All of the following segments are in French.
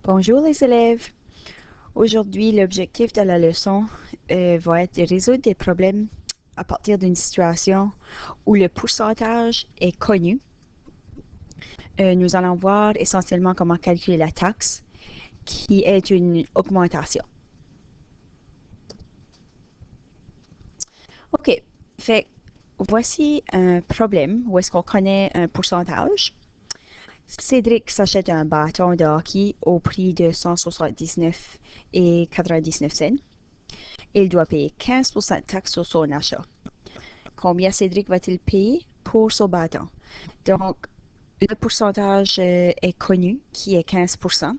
Bonjour les élèves. Aujourd'hui, l'objectif de la leçon va être de résoudre des problèmes à partir d'une situation où le pourcentage est connu. Nous allons voir essentiellement comment calculer la taxe, qui est une augmentation. OK. Fait, voici un problème où est-ce qu'on connaît un pourcentage. Cédric s'achète un bâton de hockey au prix de 179,99 cents. Il doit payer 15% de taxes sur son achat. Combien Cédric va-t-il payer pour son bâton? Donc, le pourcentage est connu, qui est 15%,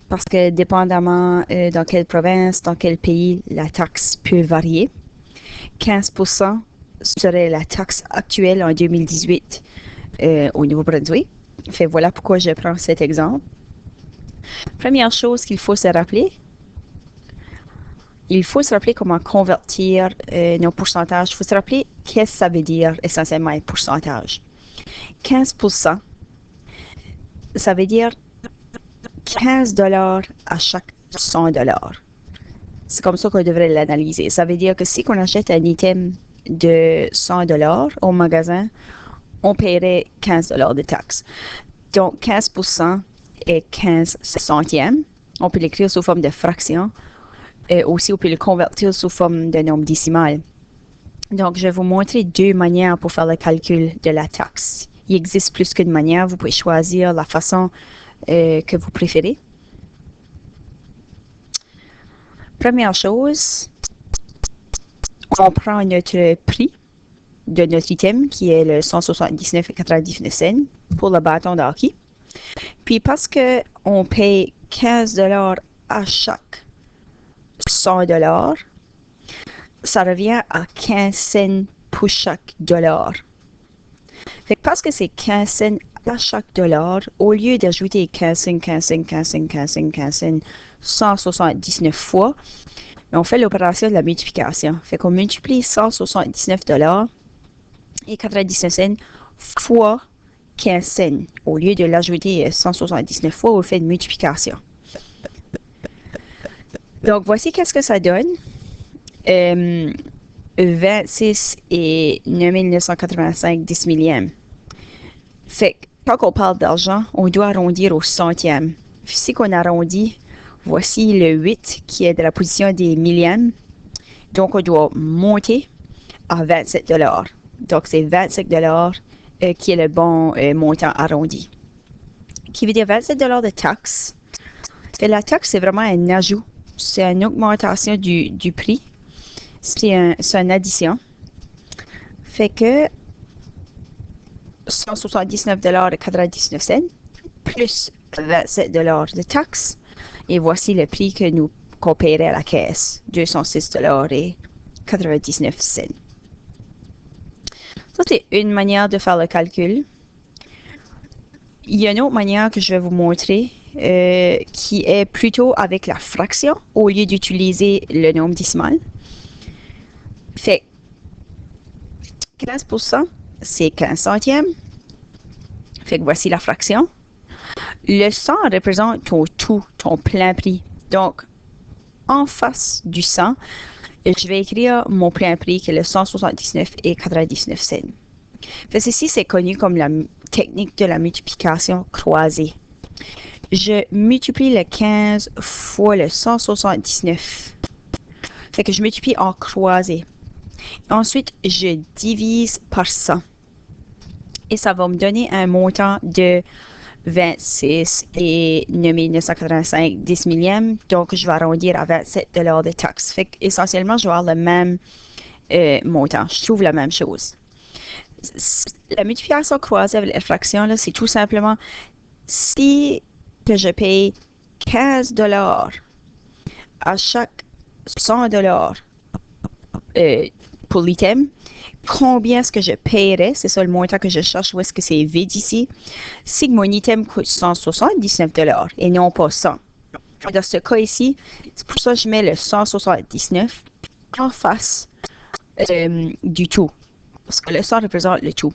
parce que dépendamment dans quelle province, dans quel pays, la taxe peut varier. 15% serait la taxe actuelle en 2018 au Nouveau-Brunswick. Fait, voilà pourquoi je prends cet exemple. Première chose qu'il faut se rappeler, comment convertir nos pourcentages. Il faut se rappeler qu'est-ce que ça veut dire essentiellement un pourcentage. 15%, ça veut dire 15 $ à chaque 100 $. C'est comme ça qu'on devrait l'analyser. Ça veut dire que si on achète un item de 100 $ au magasin, on paierait 15 $ de taxes. Donc, 15% est 15 centièmes. On peut l'écrire sous forme de fraction. Aussi, on peut le convertir sous forme de nombre décimal. Donc, je vais vous montrer deux manières pour faire le calcul de la taxe. Il existe plus qu'une manière. Vous pouvez choisir la façon que vous préférez. Première chose, on prend notre prix de notre item, qui est le 179,99 cents pour le bâton de hockey. Puis parce qu'on paye 15 $ à chaque 100 $, ça revient à 15 cents pour chaque dollar. Fait que parce que c'est 15 cents à chaque dollar, au lieu d'ajouter 15 cents, 15 cents, 15 cents, 15 cents, 15 cents, 179 fois, on fait l'opération de la multiplication. Fait qu'on multiplie 179 $ et 99 cents fois 15 cents. Au lieu de l'ajouter 179 fois, on fait une multiplication. Donc, voici qu'est-ce que ça donne. 26 et 9985 10 millièmes. Fait que quand on parle d'argent, on doit arrondir au centième. Si on arrondit, voici le 8 qui est de la position des millièmes. Donc, on doit monter à 27 $. Donc, c'est 25 $ qui est le bon montant arrondi. Qui veut dire 27 $ de taxe. Et la taxe, c'est vraiment un ajout. C'est une augmentation du prix. C'est une addition. Fait que 179,99 $, plus 27 $ de taxe. Et voici le prix qu'on paierait à la caisse. 206,99 $. Ça, c'est une manière de faire le calcul. Il y a une autre manière que je vais vous montrer qui est plutôt avec la fraction au lieu d'utiliser le nombre décimal. Fait 15%, c'est 15 centièmes. Fait que voici la fraction. Le 100 représente ton tout, ton plein prix. Donc, en face du 100, je vais écrire mon plein prix qui est le 179,99 $. Fait ceci, c'est connu comme la technique de la multiplication croisée. Je multiplie le 15 fois le 179. Fait que je multiplie en croisée. Ensuite, je divise par 100. Et ça va me donner un montant de 26 et 9985 10 millièmes. Donc, je vais arrondir à 27 $ de taxe. Fait qu'essentiellement, je vais avoir le même montant. Je trouve la même chose. La multiplication croisée avec la fraction, c'est tout simplement si que je paye 15 $ à chaque 100 $ pour l'item, combien est-ce que je paierais? C'est ça le montant que je cherche. Où est-ce que c'est vide ici? Si mon item coûte 179 $ et non pas 100. Dans ce cas ici, c'est pour ça que je mets le 179 en face du tout. Parce que le 100 représente le tout.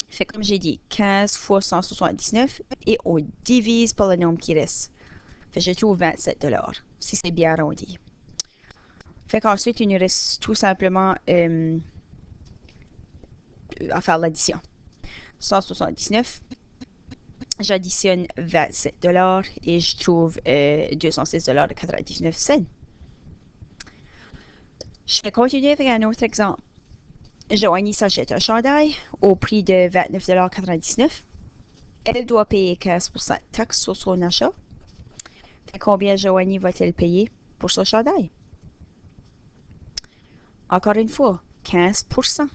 Fait comme j'ai dit, 15 fois 179 et on divise par le nombre qui reste. Fait que je trouve 27 si c'est bien arrondi. Fait qu'ensuite, il nous reste tout simplement à faire l'addition. 179, j'additionne 27 et je trouve 206,99 $. Je vais continuer avec un autre exemple. Joanie s'achète un chandail au prix de 29,99 $. Elle doit payer 15% de taxes sur son achat. Fait combien Joanie va-t-elle payer pour son chandail? Encore une fois, 15%.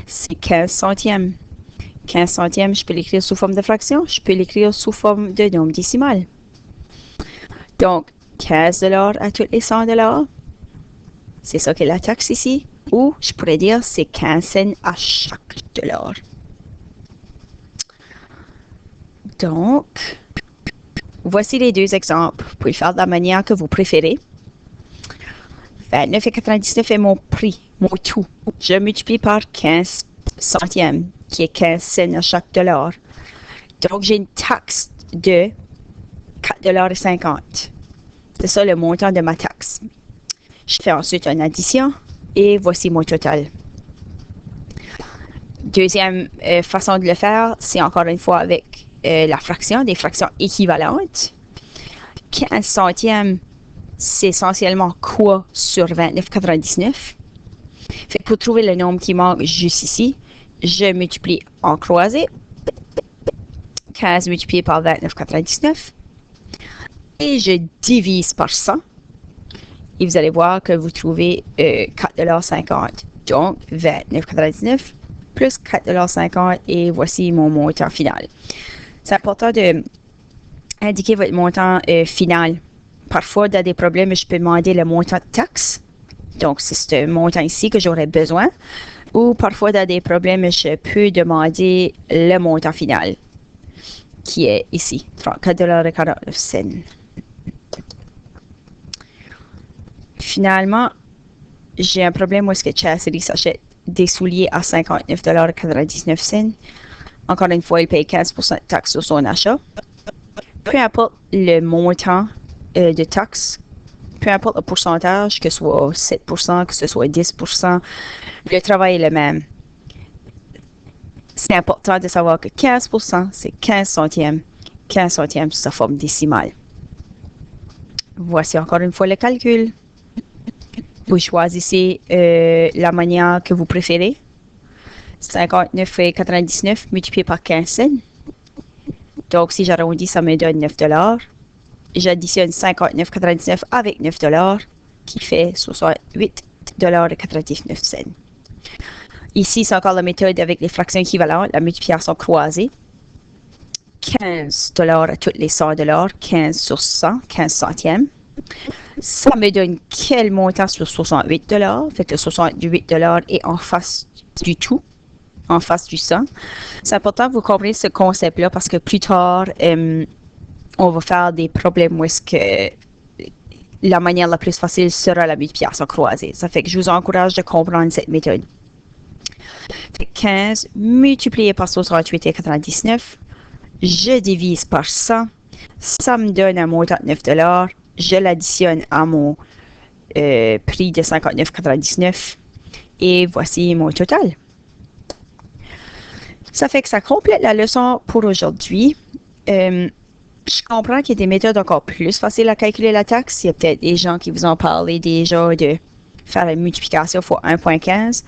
C'est 15 centièmes. 15 centièmes, je peux l'écrire sous forme de fraction, je peux l'écrire sous forme de nombre décimal. Donc, 15 $ à tous les 100 $. C'est ça qu'est la taxe ici. Ou, je pourrais dire, c'est 15 cents à chaque dollar. Donc, voici les deux exemples. Vous pouvez le faire de la manière que vous préférez. 29,99 est mon prix, mon tout. Je multiplie par 15 centièmes, qui est 15 cents à chaque dollar. Donc, j'ai une taxe de 4,50 $. C'est ça le montant de ma taxe. Je fais ensuite une addition et voici mon total. Deuxième façon de le faire, c'est encore une fois avec la fraction, des fractions équivalentes. 15 centièmes, c'est essentiellement quoi sur 29,99? Fait que pour trouver le nombre qui manque juste ici, je multiplie en croisée. 15 multiplié par 29,99. Et je divise par 100. Et vous allez voir que vous trouvez 4,50 $. Donc, 29,99 plus 4,50 $. Et voici mon montant final. C'est important d'indiquer votre montant final. Parfois, dans des problèmes, je peux demander le montant de taxe. Donc, c'est ce montant ici que j'aurais besoin. Ou parfois, dans des problèmes, je peux demander le montant final, qui est ici, 34,49 $. Finalement, j'ai un problème où est-ce que Chastity s'achète des souliers à 59,99 $. Encore une fois, il paye 15% de taxe sur son achat. Peu importe le montant de taxe, peu importe le pourcentage, que ce soit 7%, que ce soit 10%, le travail est le même. C'est important de savoir que 15%, c'est 15 centièmes. 15 centièmes sous sa forme décimale. Voici encore une fois le calcul. Vous choisissez la manière que vous préférez. 59,99 multiplié par 15 cents. Donc, si j'arrondis, ça me donne 9 $. J'additionne 59,99 avec 9 $, qui fait 68,99 $. Ici, c'est encore la méthode avec les fractions équivalentes, la multiplication croisée. 15 $ à tous les 100 $, 15 sur 100, 15 centièmes. Ça me donne quel montant sur 68 $? Fait que le 68 $ est en face du tout, en face du 100. C'est important que vous compreniez ce concept-là parce que plus tard, on va faire des problèmes où est-ce que la manière la plus facile sera la multiplication croisée. Ça fait que je vous encourage de comprendre cette méthode. Fait 15 multiplié par 68,99, je divise par 100, ça me donne un montant de 9 $. Je l'additionne à mon prix de 59,99 et voici mon total. Ça fait que ça complète la leçon pour aujourd'hui. Je comprends qu'il y a des méthodes encore plus faciles à calculer la taxe. Il y a peut-être des gens qui vous ont parlé déjà de faire la multiplication fois 1,15.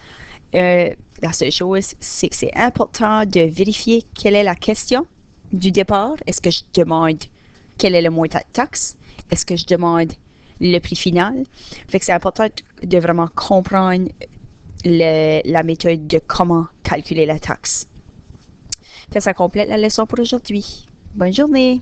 La seule chose, c'est que c'est important de vérifier quelle est la question du départ. Est-ce que je demande quel est le montant de taxe? Est-ce que je demande le prix final? Fait que c'est important de vraiment comprendre la méthode de comment calculer la taxe. Fait que ça complète la leçon pour aujourd'hui. Bonne journée!